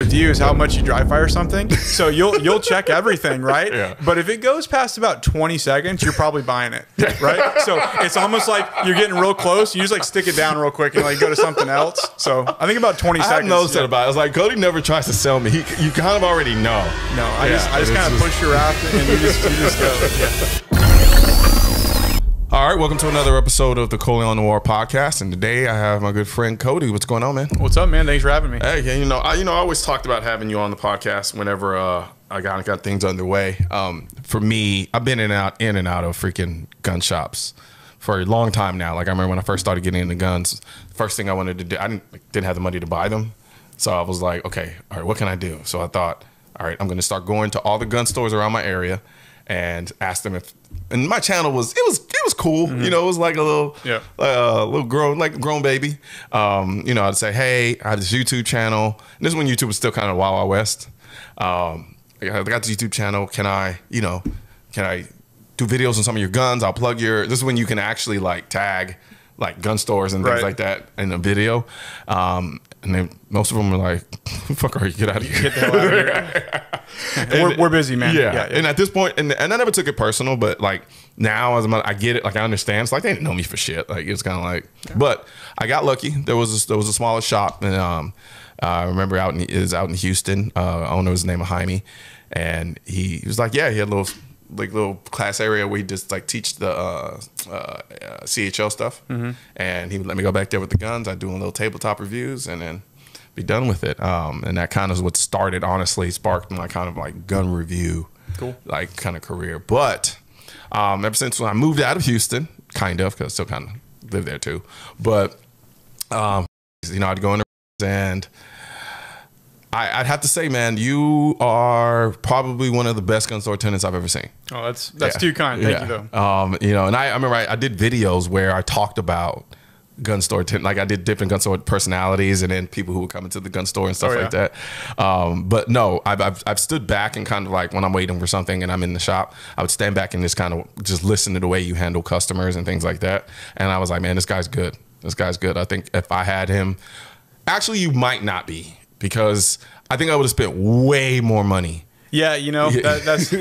with you is how much you dry fire something. So you'll check everything, right? Yeah. But if it goes past about 20 seconds, you're probably buying it, right? So it's almost like you're getting real close. You just like stick it down real quick and like go to something else. So I think about 20 seconds. I noticed that about it. I was like, Cody never tries to sell me. You kind of already know. No, I just kind of push your raft and you just go. Yeah. All right, welcome to another episode of the Colion Noir podcast, and today I have my good friend Cody. What's going on, man? What's up, man? Thanks for having me. Hey, I always talked about having you on the podcast whenever I got things underway. For me, I've been in and out of freaking gun shops for a long time now. Like I remember when I first started getting into guns, the first thing I wanted to do, I didn't have the money to buy them, so I was like, okay, all right, what can I do? So I thought, all right, I'm going to start going to all the gun stores around my area and ask them if. And my channel was cool, you know. It was like a little grown baby. I'd say, hey, I have this YouTube channel. And this is when YouTube was still kind of Wild Wild West. I got this YouTube channel. Can I do videos on some of your guns? I'll plug your. This is when you can actually like tag like gun stores and things like that in a video. And then most of them were like, fuck are you? Get out of here. Get the hell out of here. We're busy, man. Yeah. And at this point, and I never took it personal, but like now I get it. Like I understand. It's like they didn't know me for shit. Like it's kind of like, but I got lucky. There was a smaller shop, and I remember out in Houston. Owner was named Jaime, and he was like, yeah, he had a little class area where he just like teach the CHL stuff, and he would let me go back there with the guns. I'd do a little tabletop reviews and then be done with it. And that kind of is what sparked my kind of like gun review, like kind of career. But ever since when I moved out of Houston, kind of, because I still kind of live there too. But I'd go in and I'd have to say, man, you are probably one of the best gun store attendants I've ever seen. Oh, that's too kind. Thank you, though. And I remember I did videos where I talked about gun store attendant, like I did different gun store personalities and then people who would come into the gun store and stuff like that. But no, I've stood back and kind of like when I'm waiting for something and I'm in the shop, I would stand back and just kind of just listen to the way you handle customers and things like that. And I was like, man, this guy's good. This guy's good. I think if I had him, actually, you might not be. Because I think I would have spent way more money. Yeah, that's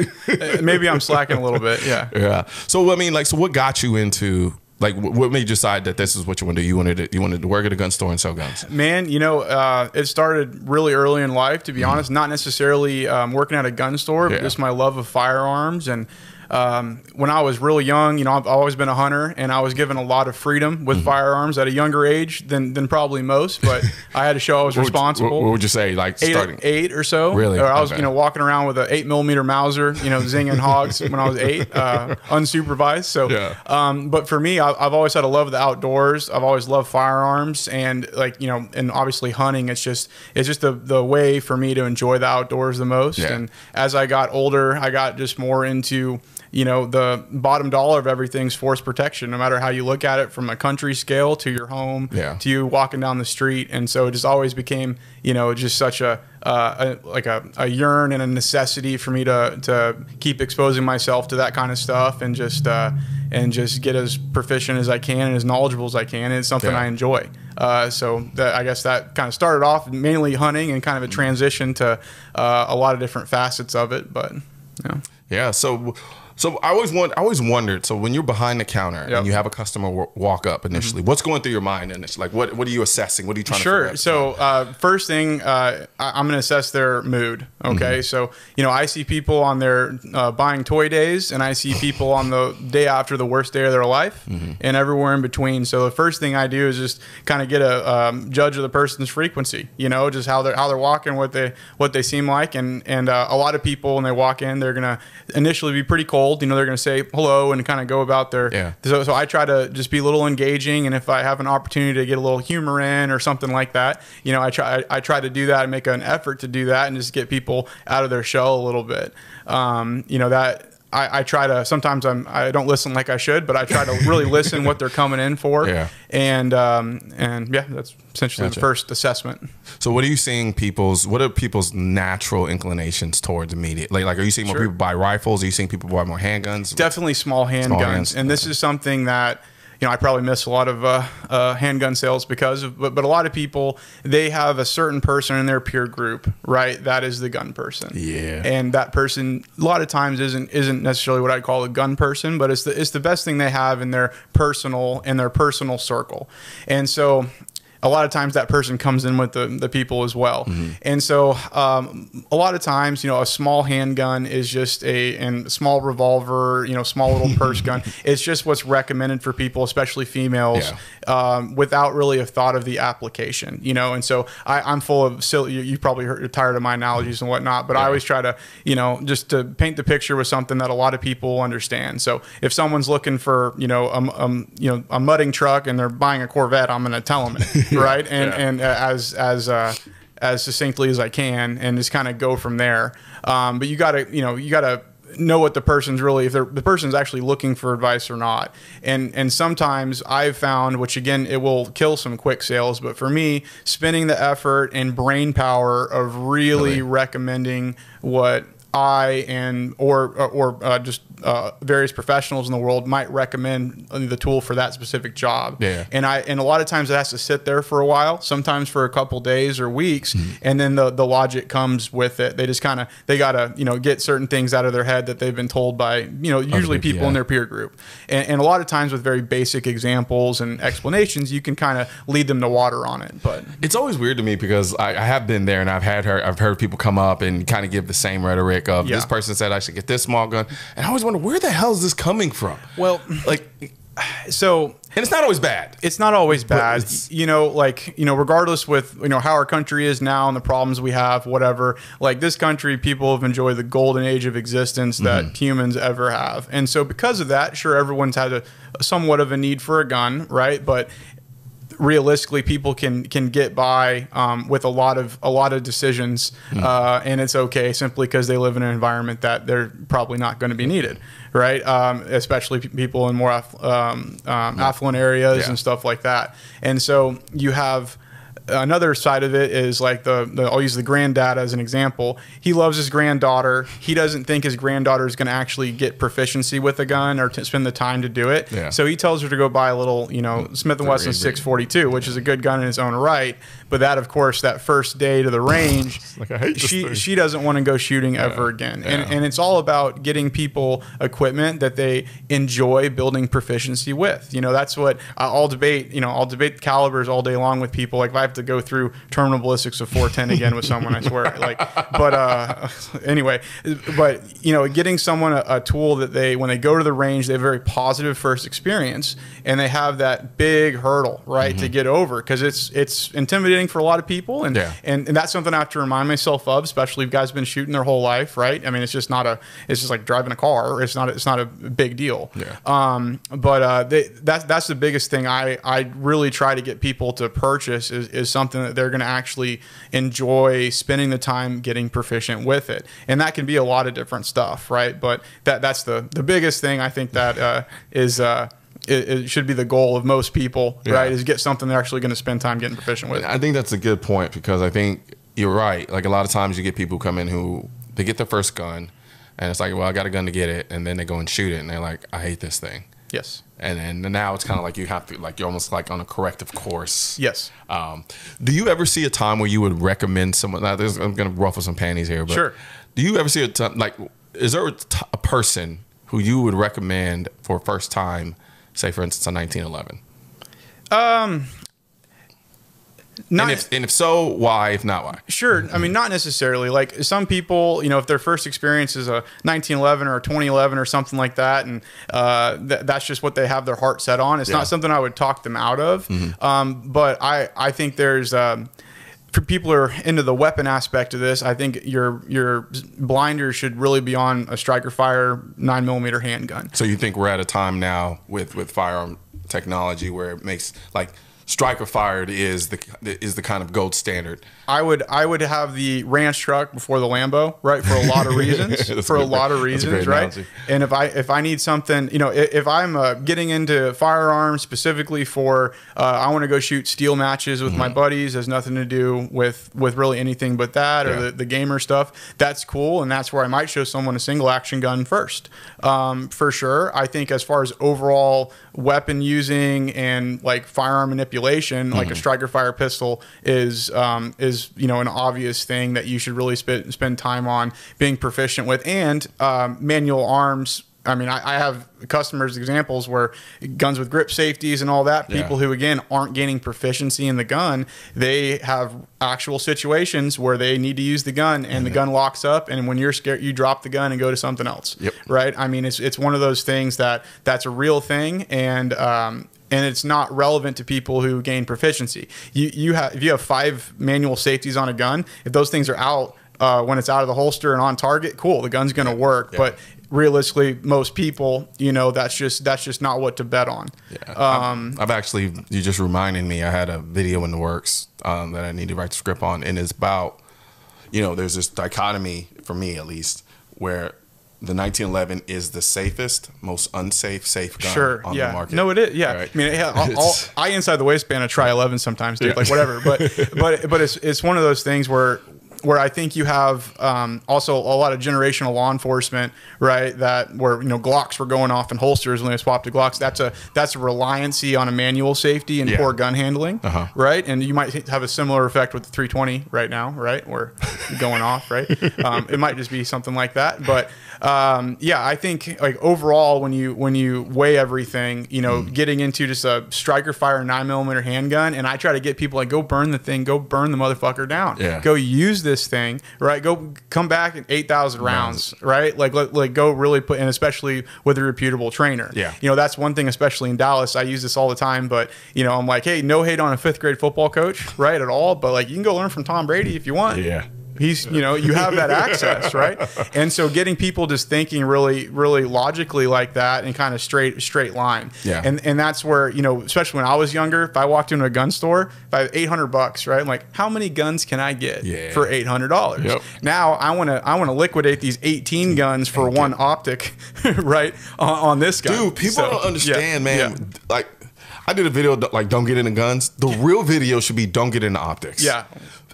maybe I'm slacking a little bit. Yeah. Yeah. So I mean, like, so what got you into like what made you decide that this is what you want to do? You wanted to work at a gun store and sell guns. Man, it started really early in life. To be honest, not necessarily working at a gun store, but just my love of firearms. And when I was really young, I've always been a hunter, and I was given a lot of freedom with firearms at a younger age than probably most. But I had to show I was responsible. What would you say, like starting eight or so? Really? Or I was, walking around with an 8mm Mauser, zinging hogs when I was 8, unsupervised. So, but for me, I've always had a love of the outdoors. I've always loved firearms, and and obviously hunting. It's just the way for me to enjoy the outdoors the most. Yeah. And as I got older, I got just more into the bottom dollar of everything's force protection, no matter how you look at it, from a country scale to your home, to you walking down the street. And so it just always became, just such a yearn and a necessity for me to keep exposing myself to that kind of stuff and just get as proficient as I can and as knowledgeable as I can. And it's something I enjoy. So I guess that kind of started off mainly hunting and kind of a transition to a lot of different facets of it. But yeah. So I always wondered. So when you're behind the counter and you have a customer walk up initially, what's going through your mind initially? Like what are you assessing? What are you trying to figure out? So first thing, I'm going to assess their mood. Okay. So I see people on their buying toy days, and I see people on the day after the worst day of their life, and everywhere in between. So the first thing I do is just kind of get a judge of the person's frequency. Just how they're walking, what they seem like, and a lot of people when they walk in, they're gonna initially be pretty cold. They're going to say hello and kind of go about their. So I try to just be a little engaging, and if I have an opportunity to get a little humor in or something like that, I try to do that and make an effort to do that and just get people out of their shell a little bit. That. I try to, sometimes I don't listen like I should, but I try to really listen what they're coming in for. And that's essentially the first assessment. So what are you seeing what are people's natural inclinations towards immediately? Like are you seeing more people buy rifles? Are you seeing people buy more handguns? Definitely small handguns. And this is something that, you know, I probably miss a lot of handgun sales because of, but a lot of people, they have a certain person in their peer group, right? That is the gun person. Yeah. And that person a lot of times isn't necessarily what I'd call a gun person, but it's the best thing they have in their personal circle. And so a lot of times that person comes in with the people as well. And so a lot of times, you know, a small handgun is just and small revolver, you know, small little purse gun. It's just what's recommended for people, especially females, without really a thought of the application, you know. And so I'm full of silly, you probably you're tired of my analogies and whatnot, but I always try to, you know, just to paint the picture with something that a lot of people understand. So if someone's looking for, you know, a mudding truck and they're buying a Corvette, I'm going to tell them it. Right. And as succinctly as I can, and just kind of go from there. But you gotta know what the person's really, if the person's actually looking for advice or not. And sometimes I've found, which again, it will kill some quick sales, but for me, spending the effort and brain power of really recommending what various professionals in the world might recommend the tool for that specific job. And a lot of times it has to sit there for a while, sometimes for a couple days or weeks, and then the logic comes with it. They just they gotta, you know, get certain things out of their head that they've been told by, you know, usually people in their peer group. And a lot of times with very basic examples and explanations, you can kind of lead them to water on it. But it's always weird to me because I have been there and I've heard people come up and kind of give the same rhetoric of this person said I should get this small gun, and I always wonder, where the hell is this coming from? Well, like, so, and it's not always bad. It's not always bad. You know, like, you know, regardless with, you know, how our country is now and the problems we have, whatever, like this country, people have enjoyed the golden age of existence that humans ever have. And so because of that, sure, everyone's had somewhat of a need for a gun, right? But realistically, people can get by with a lot of decisions, and it's okay simply because they live in an environment that they're probably not going to be needed, right? Especially people in more affluent areas and stuff like that. And so you have another side of it is like I'll use the granddad as an example. He loves his granddaughter. He doesn't think his granddaughter is going to actually get proficiency with a gun or to spend the time to do it. So he tells her to go buy a little, you know, Smith & Wesson 642, which is a good gun in its own right. But that, of course, that first day to the range, like, I hate this thing. She doesn't want to go shooting ever again. And it's all about getting people equipment that they enjoy building proficiency with. You know, that's what I'll debate. You know, I'll debate calibers all day long with people. Like if I have to go through terminal ballistics of 410 again with someone, I swear. Like, but anyway, but you know, getting someone a tool that when they go to the range, they have a very positive first experience, and they have that big hurdle, right, to get over, because it's intimidating for a lot of people, and that's something I have to remind myself of, especially if guys have been shooting their whole life, right? I mean, it's just like driving a car. It's not a big deal. But that's the biggest thing I really try to get people to purchase is something that they're going to actually enjoy spending the time getting proficient with it, and that can be a lot of different stuff, right? But that's the biggest thing I think that it should be the goal of most people, right? Is get something they're actually going to spend time getting proficient with. I think that's a good point, because I think you're right. Like a lot of times you get people come in who they get their first gun and it's like, well, I got a gun to get it, and then they go and shoot it and they're like, I hate this thing. Yes. And now it's kind of like you have to, like, you're almost like on a corrective course. Yes. Do you ever see a time where you would recommend someone? Now, I'm going to ruffle some panties here, but sure. Do you ever see a time, like, is there a person who you would recommend for first time, say for instance, a 1911? And if so, why? If not, why? Sure. I mean, not necessarily. Like some people, you know, if their first experience is a 1911 or a 2011 or something like that, and that's just what they have their heart set on, it's not something I would talk them out of. But I think there's for people who are into the weapon aspect of this, I think your blinders should really be on a striker fire 9mm handgun. So you think we're at a time now with firearm technology where it makes, like, striker fired is the kind of gold standard. I would have the ranch truck before the Lambo, right? For a lot of reasons. For a lot of reasons, right? Analogy. And if I need something, you know, if I'm getting into firearms specifically for I want to go shoot steel matches with my buddies, has nothing to do with really anything but that, or the gamer stuff. That's cool, and that's where I might show someone a single action gun first, for sure. I think as far as overall weapon using and like firearm manipulation, like a striker fire pistol is you know, an obvious thing that you should really spend time on being proficient with. And manual arms, I mean, I have customers examples where guns with grip safeties and all that, people who again aren't gaining proficiency in the gun, they have actual situations where they need to use the gun and the gun locks up, and when you're scared, you drop the gun and go to something else. Right? I mean, it's one of those things that's a real thing, and it's not relevant to people who gain proficiency. If you have 5 manual safeties on a gun, if those things are out when it's out of the holster and on target, cool, the gun's going to work. But realistically, most people, you know, that's just not what to bet on. I've actually, you just reminded me, I had a video in the works that I need to write the script on, and it's about, you know, there's this dichotomy, for me at least, where the 1911 is the safest, most unsafe safe gun on the market. No, it is. Yeah, right? I mean, I inside the waistband a try 11 sometimes, dude. Like whatever. But it's one of those things where I think you have also a lot of generational law enforcement, right? That where, you know, Glocks were going off in holsters when they swapped to Glocks. That's a reliancy on a manual safety and poor gun handling, right? And you might have a similar effect with the 320 right now, right? Where going off, right? It might just be something like that, but. Yeah, I think like overall, when you weigh everything, you know, getting into just a striker fire 9mm handgun, and I try to get people like, go burn the thing, go burn the motherfucker down, go use this thing, right? Go come back at 8,000 rounds, right? Like go really put in, especially with a reputable trainer. You know, that's one thing, especially in Dallas. I use this all the time, but you know, I'm like, hey, no hate on a 5th grade football coach, right, at all, but like you can go learn from Tom Brady if you want. He's, you know, you have that access, right? And so getting people just thinking really, really logically like that and kind of straight line. And that's where, you know, especially when I was younger, if I walked into a gun store, if I have $800, right? I'm like, how many guns can I get for $800? Now I want to liquidate these 18 guns for one optic, right? On this gun. Dude, people don't understand, man. Like, I did a video like don't get into guns. The real video should be don't get into optics.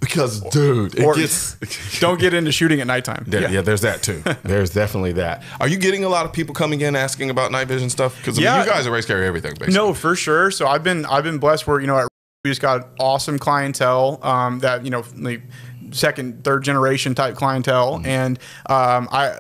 Because, dude, it gets... don't get into shooting at nighttime. There's that, too. There's definitely that. Are you getting a lot of people coming in asking about night vision stuff? Because I mean, you guys always carry everything, basically. No, for sure. So I've been blessed where, you know, we just got awesome clientele that, you know, like, 2nd, 3rd generation type clientele, and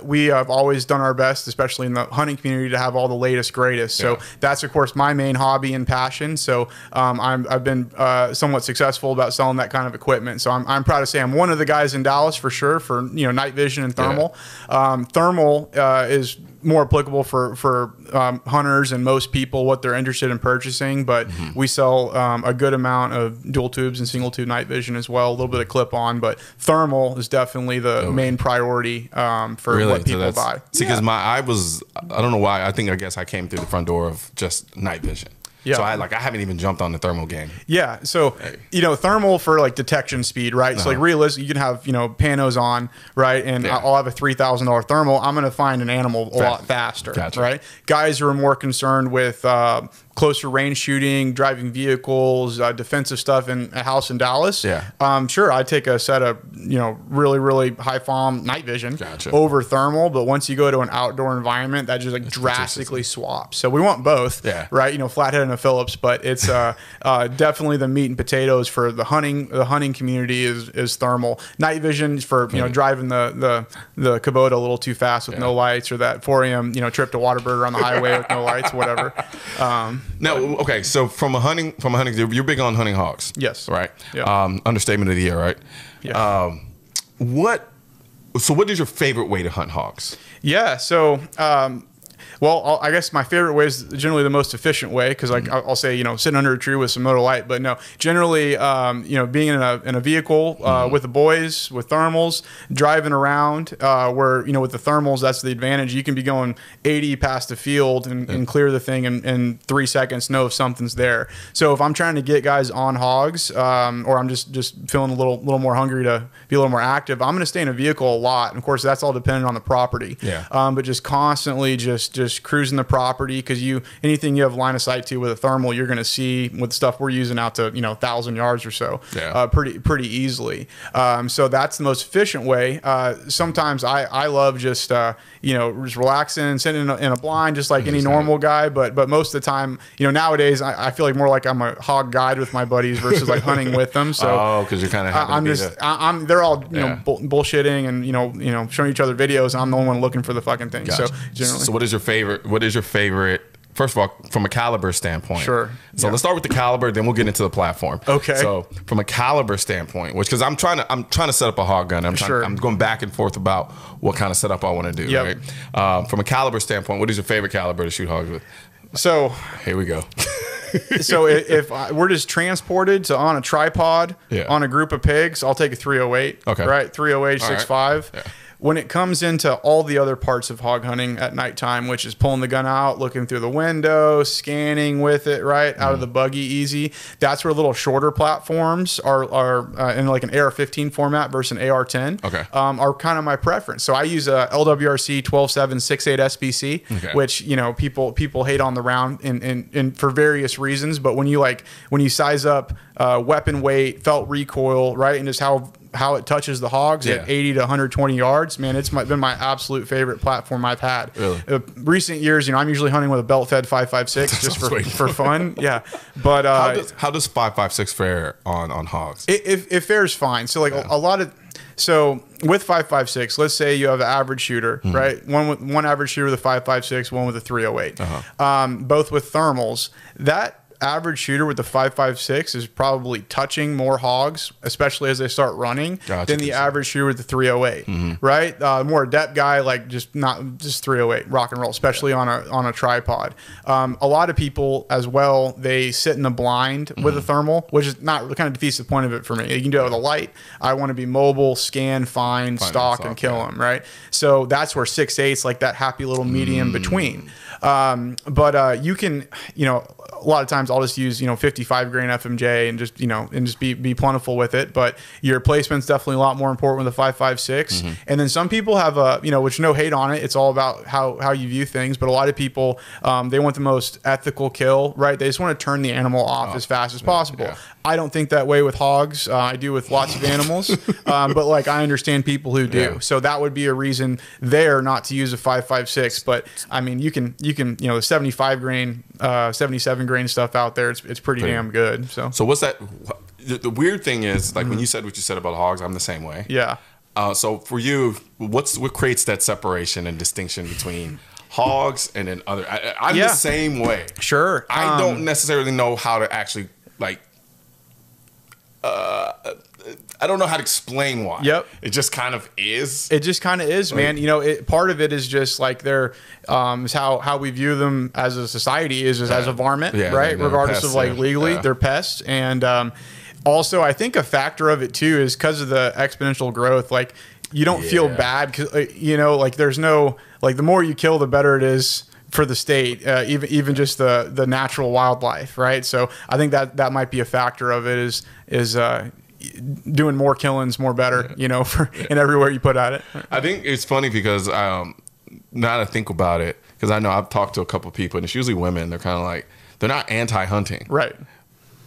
we have always done our best, especially in the hunting community, to have all the latest greatest. So that's of course my main hobby and passion. So I've been somewhat successful about selling that kind of equipment. So I'm proud to say I'm one of the guys in Dallas for sure for, you know, night vision and thermal. Thermal is more applicable for hunters and most people, what they're interested in purchasing, but we sell a good amount of dual tubes and single tube night vision as well, a little bit of clip on, but thermal is definitely the main priority for what people buy. See, because I don't know why, I guess I came through the front door of just night vision. So I haven't even jumped on the thermal game. So you know, thermal for like detection speed, right? So like realistic, you can have, you know, panos on, right? And I'll have a $3,000 thermal. I'm going to find an animal a lot faster, right? Guys who are more concerned with closer range shooting, driving vehicles, defensive stuff in a house in Dallas. Sure, I'd take a set of, you know, really, really high FOM night vision over thermal. But once you go to an outdoor environment, that just like drastically swaps. So we want both, right? You know, flathead and a Phillips, but it's definitely the meat and potatoes for the hunting. The hunting community is thermal. Night vision for, you know, driving the Kubota a little too fast with no lights, or that 4 a.m. you know, trip to Whataburger on the highway with no lights, whatever. Now, okay, so from a hunting, you're big on hunting hogs. Yes. Right. Understatement of the year, right? So what is your favorite way to hunt hogs? So Well, I guess my favorite way is generally the most efficient way, because like I'll say, you know, sitting under a tree with some motor light, but no, generally, you know, being in a vehicle with the boys with thermals, driving around, where, you know, with the thermals, that's the advantage. You can be going 80 past the field and clear the thing in 3 seconds, know if something's there. So if I'm trying to get guys on hogs, or I'm just feeling a little more hungry to be a little more active, I'm going to stay in a vehicle a lot. And of course, that's all dependent on the property. Yeah. But just constantly just cruising the property, because anything you have line of sight to with a thermal, you're going to see with stuff we're using out to, you know, 1,000 yards or so, pretty easily. So that's the most efficient way. Sometimes I love just you know, just relaxing, sitting in a blind, just like any normal guy. But most of the time, you know, nowadays I feel like more like I'm a hog guide with my buddies versus like hunting with them. So because you're kind of they're all you know bullshitting and you know showing each other videos, and I'm the only one looking for the fucking thing. Gotcha. So generally, so what is your favorite? First of all, from a caliber standpoint. Sure. So let's start with the caliber, then we'll get into the platform. Okay. So from a caliber standpoint, which because I'm trying to set up a hog gun. I'm going back and forth about what kind of setup I want to do. Yep. Right. From a caliber standpoint, what is your favorite caliber to shoot hogs with? So here we go. So if we're just transported to on a tripod on a group of pigs, I'll take a 308. Okay. Right. 308 6.5. Right. Yeah. When it comes into all the other parts of hog hunting at nighttime, which is pulling the gun out, looking through the window, scanning with it, right, out of the buggy easy, that's where little shorter platforms are in like an AR-15 format versus an AR-10 are kind of my preference. So I use a LWRC 12.7 6.8 SBC, which, you know, people hate on the round and for various reasons. But when you size up weapon weight, felt recoil, right, and just how it touches the hogs at 80 to 120 yards, man, it's been my absolute favorite platform I've had. Really? Recent years, you know, I'm usually hunting with a belt-fed 5.56 just for fun. Yeah, but how does 5.56 fare on hogs? It fares fine. So like a lot of. So with 5.56, let's say you have an average shooter, right? One average shooter with a 5.56, one with a 308, both with thermals. That average shooter with the 5.56 is probably touching more hogs, especially as they start running, than the average shooter with the 308, right? More adept guy, like just 308, rock and roll, especially on a tripod. A lot of people as well, they sit in the blind with a thermal, which is not kind of defeats the point of it for me. You can do it with a light. I want to be mobile, scan, find stalk, and kill them, right? So that's where 6.8's like that happy little medium between. But you can, you know, a lot of times I'll just use, you know, 55 grain FMJ and just, you know, and just be plentiful with it. But your placement's definitely a lot more important with a 5.56. And then some people have a, you know, which no hate on it. It's all about how you view things. But a lot of people, they want the most ethical kill, right? They just want to turn the animal off as fast as possible. Yeah. I don't think that way with hogs. I do with lots of animals. But like, I understand people who do. Yeah. So that would be a reason there not to use a 5.56. But I mean, you can, you know, the 75 grain, 77 grain stuff out there, it's pretty damn good. So what's that? The weird thing is, like when you said what you said about hogs, I'm the same way. Yeah. So for you, what creates that separation and distinction between hogs and then other? I'm the same way. Sure. I don't necessarily know how to actually like. I don't know how to explain why. Yep. It just kind of is. It just kind of is, man. You know, part of it is just like they're is how we view them as a society is as a varmint, right? Regardless pests, of like legally, they're pests. And also, I think a factor of it too is because of the exponential growth. Like you don't feel bad because you know, like there's no like the more you kill, the better it is for the state, even just the natural wildlife, right? So I think that might be a factor of it is doing more killings, more better, you know, and everywhere you put at it. I think it's funny because now that I think about it, because I know I've talked to a couple of people, and it's usually women. They're kind of like, they're not anti-hunting, right?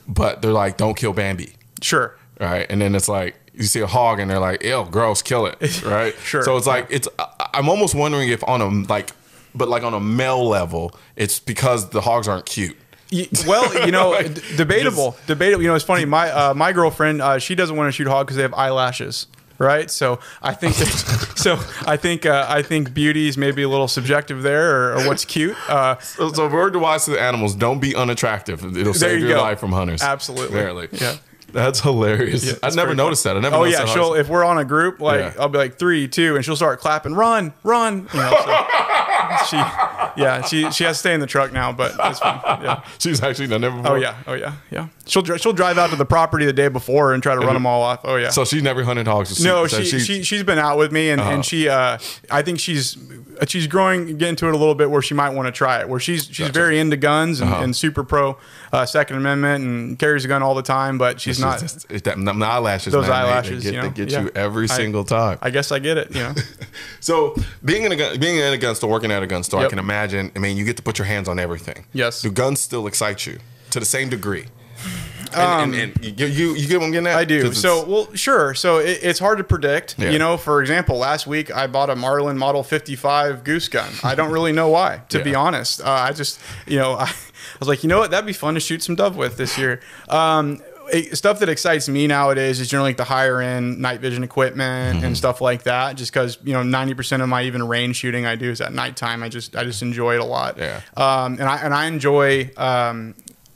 But they're like, don't kill Bambi, sure, right? And then it's like you see a hog, and they're like, ew, gross, kill it, right? Sure. So it's like I'm almost wondering if on a on a male level, it's because the hogs aren't cute. Well, you know, like, debatable. You know, it's funny. My girlfriend, she doesn't want to shoot hog because they have eyelashes, right? So I think I think beauty is maybe a little subjective there, or what's cute. So word to wise to the animals: don't be unattractive. It'll save your life from hunters. Absolutely. Apparently. Yeah. That's hilarious. Yeah, I've never noticed that. I never. Oh yeah, if we're on a group, like I'll be like 3, 2, and she'll start clapping, run. You know, so Yeah, she has to stay in the truck now, but that's fine. Yeah. She's actually done that before? Oh yeah. She'll drive out to the property the day before and try to run them all off. Oh yeah. So she's never hunted hogs? No, she's been out with me, and she I think she's getting into it a little bit where she might want to try it. Where she's very into guns and super pro Second Amendment and carries a gun all the time, but she's not. Them eyelashes. Those man, eyelashes, they get you every single time. I guess I get it. You know. So being in a gun store, working at a gun store, I can imagine. I mean, you get to put your hands on everything. Yes. Do guns still excite you to the same degree? And you get what I'm getting at? I do. So, well, sure. So it's hard to predict. Yeah. You know, for example, last week I bought a Marlin Model 55 goose gun. I don't really know why, to be honest. I just, I was like, you know what? That'd be fun to shoot some dove with this year. Stuff that excites me nowadays is generally like the higher end night vision equipment and stuff like that. Just because 90% of my even range shooting I do is at nighttime. I just enjoy it a lot. Yeah. And I enjoy.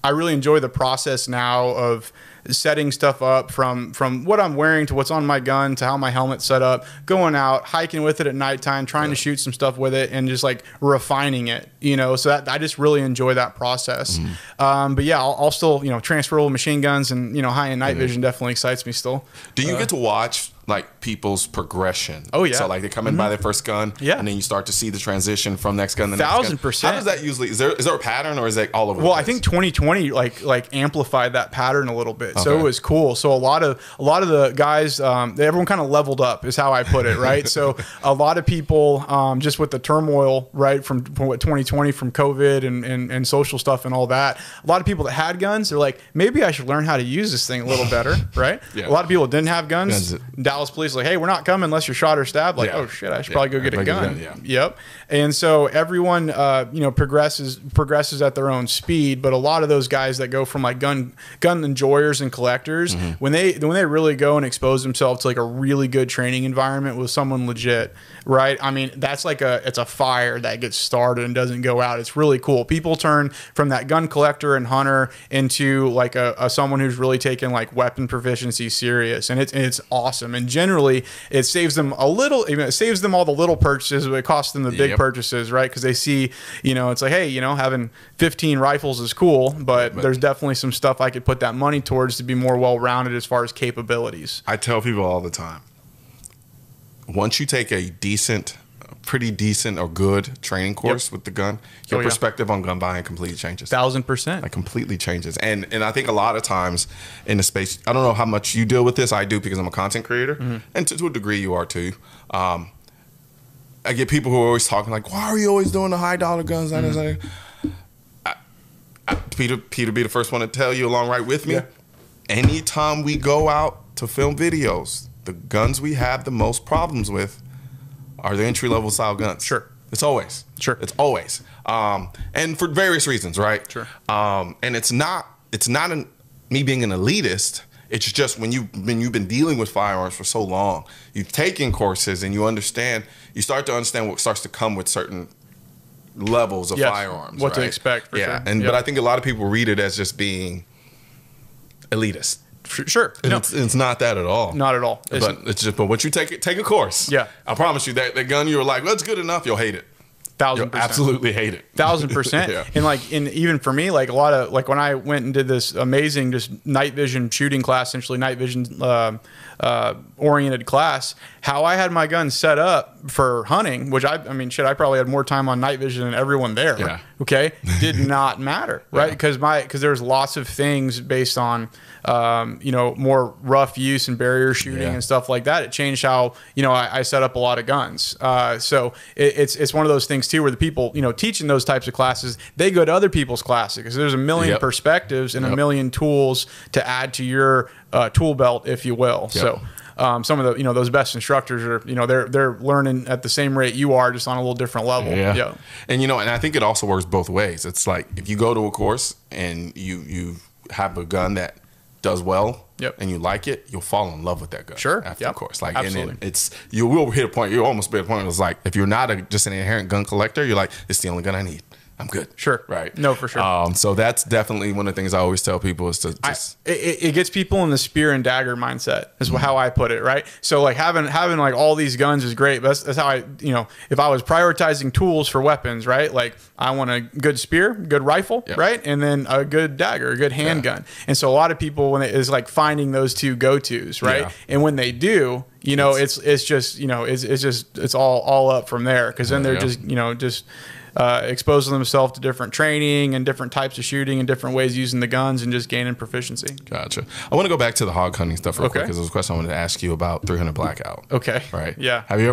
I really enjoy the process now of setting stuff up from what I'm wearing to what's on my gun to how my helmet's set up, going out, hiking with it at nighttime, trying to shoot some stuff with it and just like refining it, so that I just really enjoy that process. But yeah, I'll still, transferable machine guns and, high-end night vision definitely excites me still. Do you get to watch like people's progression? Oh yeah. So like they come in by their first gun, and then you start to see the transition from next gun to next gun. 1000%. How does that usually? Is there a pattern or is it all over? Well, I think 2020 like amplified that pattern a little bit, so it was cool. So a lot of the guys, everyone kind of leveled up, is how I put it, right? So a lot of people, just with the turmoil, right, from what 2020 from COVID and social stuff and all that, a lot of people that had guns, they're like, maybe I should learn how to use this thing a little better, right? A lot of people that didn't have guns. Dallas police like, hey, we're not coming unless you're shot or stabbed. Like, oh shit, I should probably go get a gun. Yep. And so everyone, progresses at their own speed. But a lot of those guys that go from like gun enjoyers and collectors, when they really go and expose themselves to like a really good training environment with someone legit, right? I mean, that's like it's a fire that gets started and doesn't go out. It's really cool. People turn from that gun collector and hunter into like a someone who's really taken like weapon proficiency serious, and it's awesome. And generally, it saves them a little. It saves them all the little purchases, but it costs them the big purchases, right? Because they see, it's like, hey, having 15 rifles is cool, but there's definitely some stuff I could put that money towards to be more well-rounded as far as capabilities. I tell people all the time, once you take a pretty decent or good training course with the gun, your perspective on gun buying completely changes. 1000%. Like completely changes. And I think a lot of times in the space, I don't know how much you deal with this. I do because I'm a content creator, and to a degree you are too. I get people who are always talking like, why are you always doing the high dollar guns? Peter be the first one to tell you along right with me. Anytime we go out to film videos, the guns we have the most problems with are the entry-level style guns. Sure. It's always. It's always. And for various reasons, right? Sure. And it's not me being an elitist. It's just when you've been dealing with firearms for so long, you've taken courses and you start to understand what starts to come with certain levels of firearms. What to expect, for sure. But I think a lot of people read it as just being elitist. Sure. And it's not that at all. Not at all. But once you take a course, I promise you that gun you're like, well, it's good enough, you'll hate it. 1000%. You'll absolutely hate it. 1000%. And even for me, like a lot of, like when I went and did this amazing just night vision shooting class, essentially night vision oriented class, how I had my gun set up for hunting, which I probably had more time on night vision than everyone there. Yeah. Okay. Did not matter. Right. Because there's lots of things based on, more rough use and barrier shooting and stuff like that. It changed how, I set up a lot of guns. So it's one of those things too, where the people, teaching those types of classes, they go to other people's classes because there's a million perspectives and a million tools to add to your tool belt, if you will. So some of the, those best instructors are, they're learning at the same rate you are, just on a little different level. Yeah. And, and I think it also works both ways. It's like if you go to a course and you have a gun that does well and you like it, you'll fall in love with that gun. Sure. After the course. Like, absolutely. And then you will hit a point, you almost be at a point where it's like, if you're not just an inherent gun collector, you're like, it's the only gun I need. I'm good. Sure. Right. No, for sure. So that's definitely one of the things I always tell people is to just... It gets people in the spear and dagger mindset is how I put it, right? So like having like all these guns is great, but that's how I, you know, if I was prioritizing tools for weapons, right? Like I want a good spear, good rifle, right? And then a good dagger, a good handgun. And so a lot of people, when it is like finding those two go-tos, right? And when they do, you know, it's just, you know, it's all up from there, because then they're just, you know, just exposing themselves to different training and different types of shooting and different ways of using the guns and just gaining proficiency. Gotcha. I want to go back to the hog hunting stuff real quick, because there's a question I wanted to ask you about 300 blackout. Okay. Right. Yeah. Have you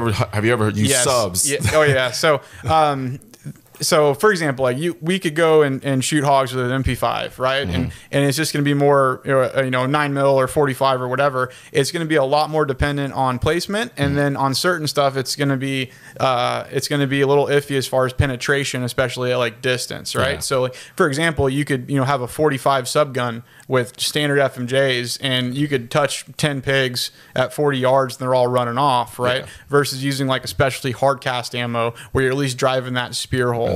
ever used subs? Yeah. Oh yeah. So for example, like we could go and shoot hogs with an MP5, right? And it's just going to be more, you know, 9mm or 45 or whatever. It's going to be a lot more dependent on placement, and then on certain stuff, it's going to be a little iffy as far as penetration, especially at like distance, right? So like, for example, you could, you know, have a 45 sub gun with standard FMJs, and you could touch 10 pigs at 40 yards and they're all running off, right? Versus using like a specialty hard cast ammo where you're at least driving that spear hole.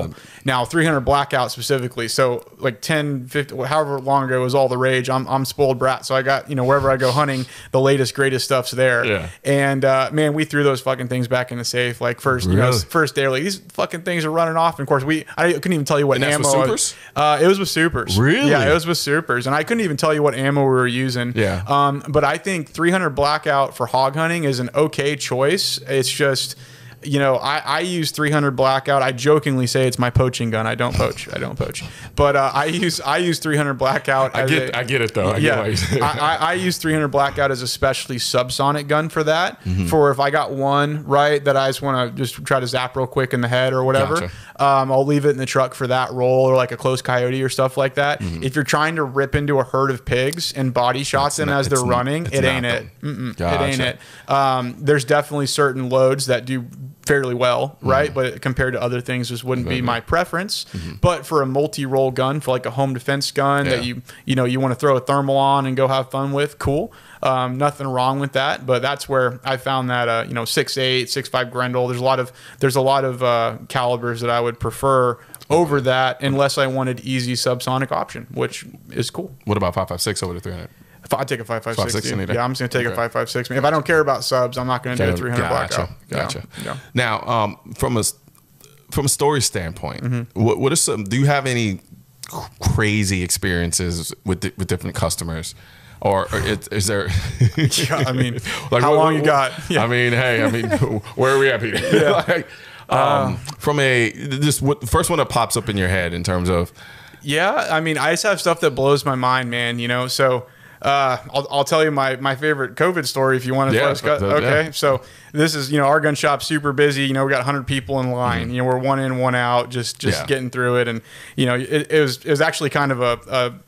Now 300 blackout specifically, so like 10, 50, however long ago was all the rage. I'm spoiled brat, so I got, you know, wherever I go hunting, the latest greatest stuff's there. And man, we threw those fucking things back in the safe like first, you know, first day. Like these fucking things are running off, and of course I couldn't even tell you what ammo. Supers? It was with supers. Really? Yeah, it was with supers, and I couldn't even tell you what ammo we were using. But I think 300 blackout for hog hunting is an okay choice. It's just, you know, I use 300 blackout. I jokingly say it's my poaching gun. I don't poach. But I use 300 blackout. I get it though. I use 300 blackout as a specialty subsonic gun for that. For if I got one right that I just want to just try to zap real quick in the head or whatever, I'll leave it in the truck for that role, or like a close coyote or stuff like that. If you're trying to rip into a herd of pigs and body shots them as they're running, it ain't it. It ain't it. There's definitely certain loads that do fairly well, right? But compared to other things, this wouldn't be my preference. But for a multi-role gun, for like a home defense gun that you want to throw a thermal on and go have fun with, cool. Nothing wrong with that. But that's where I found that you know, 6.8, 6.5 Grendel. There's a lot of calibers that I would prefer over that, unless I wanted easy subsonic option, which is cool. What about 5.56 over the 300? I take a 5.56. Yeah, I'm just gonna take a 5.56. If I don't care about subs, I'm not gonna do a 300 blackout. Gotcha. Now, from a story standpoint, what are some? Do you have any crazy experiences with different customers, or is there? I mean, like, how long you got? I mean, hey, where are we at, Peter? From what the first one that pops up in your head in terms of? Yeah, I mean, I just have stuff that blows my mind, man. You know, so. I'll tell you my favorite COVID story if you want to. Okay. So this is, you know, our gun shop's super busy. You know, we got 100 people in line. You know, we're one in, one out, just getting through it. And, you know, it was actually kind of a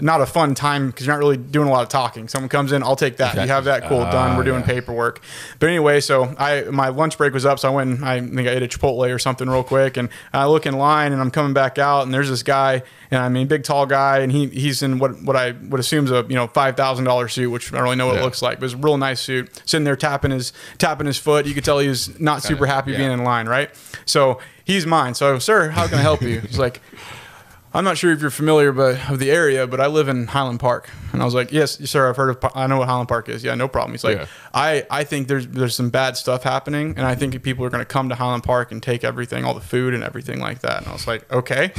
not a fun time, because you're not really doing a lot of talking. Someone comes in, I'll take that. You have that, cool, done. We're doing paperwork. But anyway, so my lunch break was up, so I went and I think I ate a Chipotle or something real quick, and I look in line, and I'm coming back out, and there's this guy, and I mean, big tall guy, and he's in what I would assume is a, you know, $5,000 suit, which I don't really know what it looks like, but it's a real nice suit, sitting there tapping his foot. You could tell he was not super happy being in line, right? So he's mine. So, sir, how can I help you? He's like, I'm not sure if you're familiar with the area, but I live in Highland Park. And I was like, yes, sir, I know what Highland Park is. Yeah, no problem. He's like, I think there's some bad stuff happening, and I think people are going to come to Highland Park and take everything, all the food and everything like that. And I was like, okay.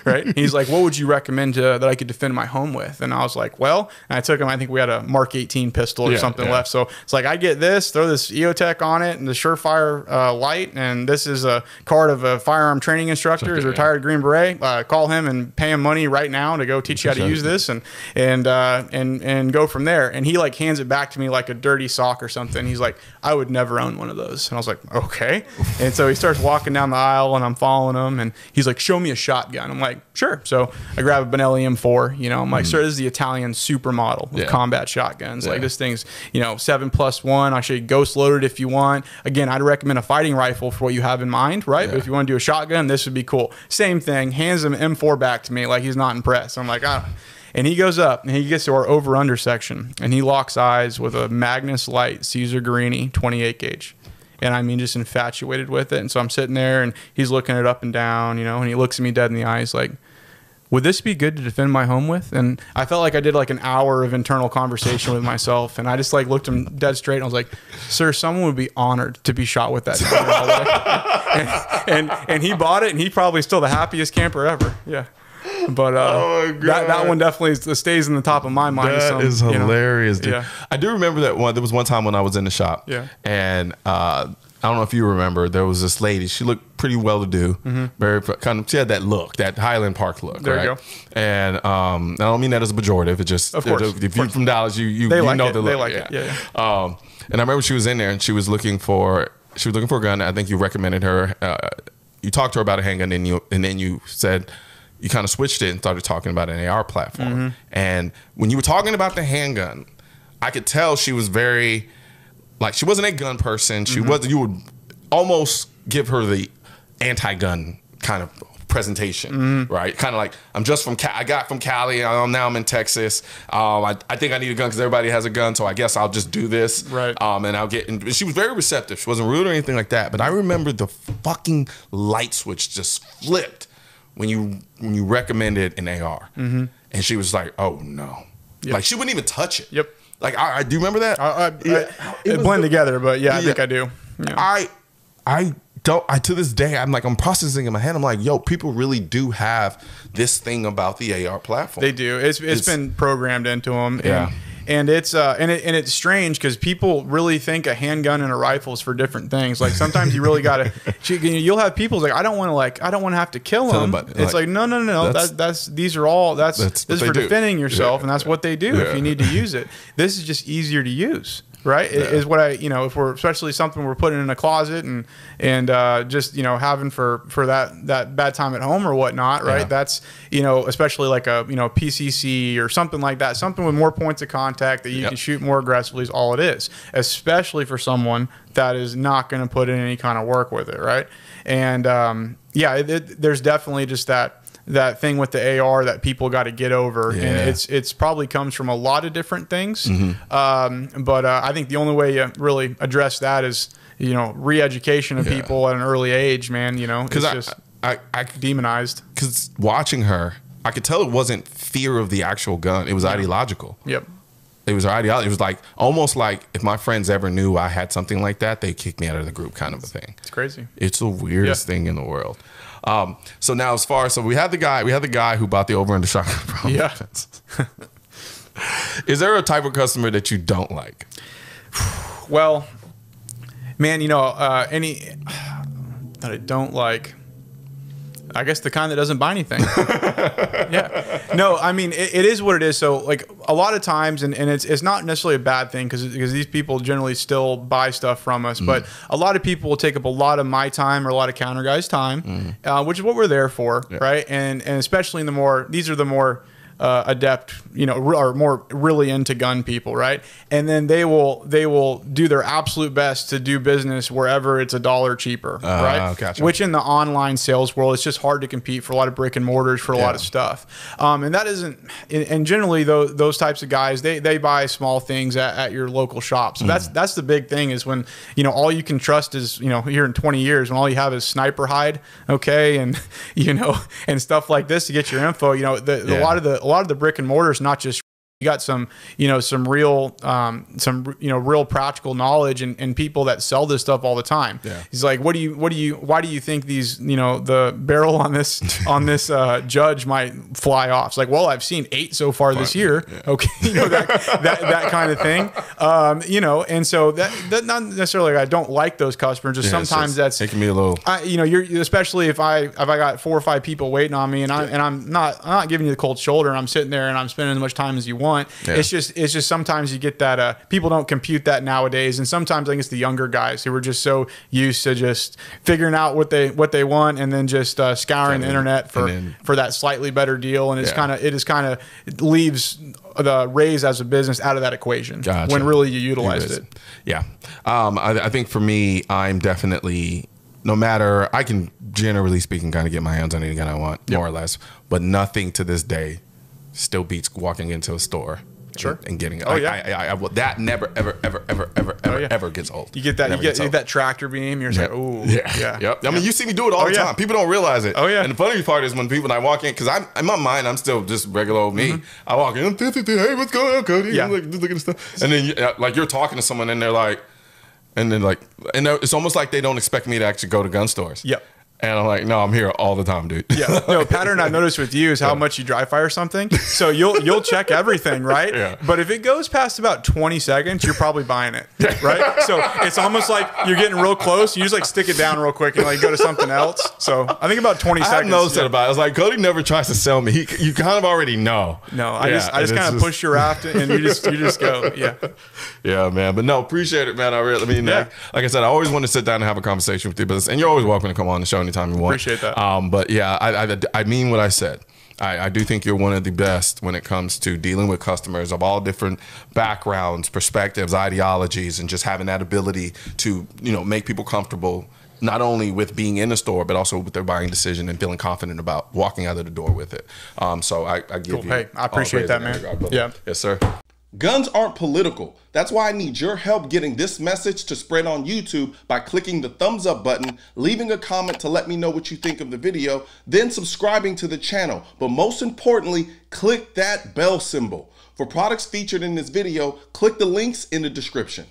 Right? And he's like, what would you recommend that I could defend my home with? And I was like, well, and I took him, I think we had a Mark 18 pistol or something left. So it's like, I get this, throw this EOTech on it and the Surefire light, and this is a card of a firearm training instructor, is a retired Green Beret. Call him and pay him money right now to go teach you how to use this, and go from there. And he like hands it back to me like a dirty sock or something. He's like, I would never own one of those. And I was like, okay. And so he starts walking down the aisle, and I'm following him, and he's like, show me a shotgun. I'm like, sure. So I grab a Benelli M4, you know, I'm like, sir, this is the Italian supermodel with combat shotguns. Like, this thing's, you know, 7+1. I'll show you ghost loaded if you want. Again, I'd recommend a fighting rifle for what you have in mind, right? But if you want to do a shotgun, this would be cool. Same thing. Hands him M4 back to me like he's not impressed. I'm like, and he goes up, and he gets to our over-under section, and he locks eyes with a Magnus Light Caesar Guarini 28 gauge. And I mean, just infatuated with it. And so I'm sitting there and he's looking it up and down, you know, and he looks at me dead in the eyes like, would this be good to defend my home with? And I felt like I did like an hour of internal conversation with myself. And I just like looked him dead straight and I was like, sir, someone would be honored to be shot with that. and he bought it and he's probably still the happiest camper ever. Yeah. But that one definitely stays in the top of my mind. That is hilarious, dude. Yeah. I do remember that one. There was one time when I was in the shop. Yeah. And I don't know if you remember, there was this lady. She looked pretty well-to-do. Very kind of. She had that look, that Highland Park look. There right? you go. And I don't mean that as a pejorative. It just, of course, if you're from Dallas, you like know it. the look. They like it. Yeah. And I remember she was in there and she was looking for a gun. I think you recommended her. You talked to her about a handgun, and then you said. You kind of switched it and started talking about an AR platform. And when you were talking about the handgun, I could tell she was very, like, she wasn't a gun person. She wasn't, you would almost give her the anti-gun kind of presentation, right? Kind of like, I'm just from, I got from Cali, now I'm in Texas. I think I need a gun because everybody has a gun, so I guess I'll just do this. Right. And I'll get, and she was very receptive. She wasn't rude or anything like that. But I remember the fucking light switch just flipped when you recommended an AR, and she was like, "Oh no!" Like she wouldn't even touch it. Yep. Like I do you remember that? It blend together, but yeah, I think I do. Yeah. I don't. To this day, I'm processing in my head. I'm like, yo, people really do have this thing about the AR platform. They do. It's been programmed into them. Yeah. And it's it's strange because people really think a handgun and a rifle is for different things. Like sometimes you really gotta. You'll have people like I don't want to have to kill them. It's like no. This is for defending yourself, and that's what they do if you need to use it. This is just easier to use. Right, is what if we're especially something we're putting in a closet and just having for that bad time at home or whatnot, right? That's especially like a PCC or something like that, something with more points of contact that you can shoot more aggressively is all it is, especially for someone that is not going to put in any kind of work with it, right? And there's definitely just that thing with the AR that people got to get over, and it's probably comes from a lot of different things. But I think the only way you really address that is re-education of people at an early age, man. Because it's I demonized. Because watching her, I could tell it wasn't fear of the actual gun; it was ideological. Yep. It was ideology. It was like almost like if my friends ever knew I had something like that, they kicked me out of the group, kind of a thing. It's crazy. It's the weirdest thing in the world. So now we had the guy who bought the over-under shotgun. Yeah. Is there a type of customer that you don't like? Well, man, any that I don't like. I guess the kind that doesn't buy anything. Yeah. No, I mean, it is what it is. So like a lot of times, and it's not necessarily a bad thing because these people generally still buy stuff from us, but a lot of people will take up a lot of my time or a lot of counter guys' time, which is what we're there for, right? And especially these are the more adept, or more really into gun people, right? And then they will do their absolute best to do business wherever it's $1 cheaper, right? Gotcha. Which in the online sales world, it's just hard to compete for a lot of brick and mortars for a lot of stuff. And that isn't, and generally those types of guys, they buy small things at your local shop. So that's the big thing is when, all you can trust is, here in 20 years, when all you have is sniper hide, okay, and, and stuff like this to get your info, a lot of the brick and mortars, not just you got some real real practical knowledge and people that sell this stuff all the time. He's like, why do you think these the barrel on this judge might fly off? It's like, well, I've seen 8 so far this year. Okay, that kind of thing. And so that not necessarily like I don't like those customers. Just sometimes that's taking me a little. You're especially if I got 4 or 5 people waiting on me and I'm not giving you the cold shoulder and I'm sitting there and I'm spending as much time as you want. It's just sometimes you get that people don't compute that nowadays, and sometimes I think it's the younger guys who are just so used to just figuring out what they want and then just scouring the internet for that slightly better deal, and it leaves the raise as a business out of that equation when really you utilized it. I think for me, I'm definitely, no matter, I can generally speaking kind of get my hands on any gun I want, more or less, but nothing to this day still beats walking into a store and getting it. Oh, yeah. I will, that never, ever gets old. You get that, you get that tractor beam. You're just like, ooh. Yeah. Yep. I mean, you see me do it all the time. People don't realize it. Oh, yeah. And the funny part is when I walk in, because in my mind, I'm still just regular old me. I walk in, hey, what's going on, Cody? Yeah. I'm like, just looking at stuff. And then, like, you're talking to someone and they're like, and it's almost like they don't expect me to actually go to gun stores. Yep. And I'm like, no, I'm here all the time, dude. Yeah. No, pattern I've noticed with you is how much you dry fire something. So you'll check everything, right? Yeah. But if it goes past about 20 seconds, you're probably buying it, right? So it's almost like you're getting real close. You just like stick it down real quick and like go to something else. So I think about 20 seconds. I noticed that about it. I was like, Cody never tries to sell me. You kind of already know. No, I just kind of push your raft and you just go. Yeah. Yeah, man. But no, appreciate it, man. Like I said, I always want to sit down and have a conversation with you, and you're always welcome to come on the show anytime you want. Appreciate that. But yeah, I mean what I said. I do think you're one of the best when it comes to dealing with customers of all different backgrounds, perspectives, ideologies, and just having that ability to, make people comfortable, not only with being in the store, but also with their buying decision and feeling confident about walking out of the door with it. So I give you. Hey, I appreciate that, man. Yeah. Yes, sir. Guns aren't political. That's why I need your help getting this message to spread on YouTube by clicking the thumbs up button, leaving a comment to let me know what you think of the video, then subscribing to the channel. But most importantly, click that bell symbol. For products featured in this video, click the links in the description.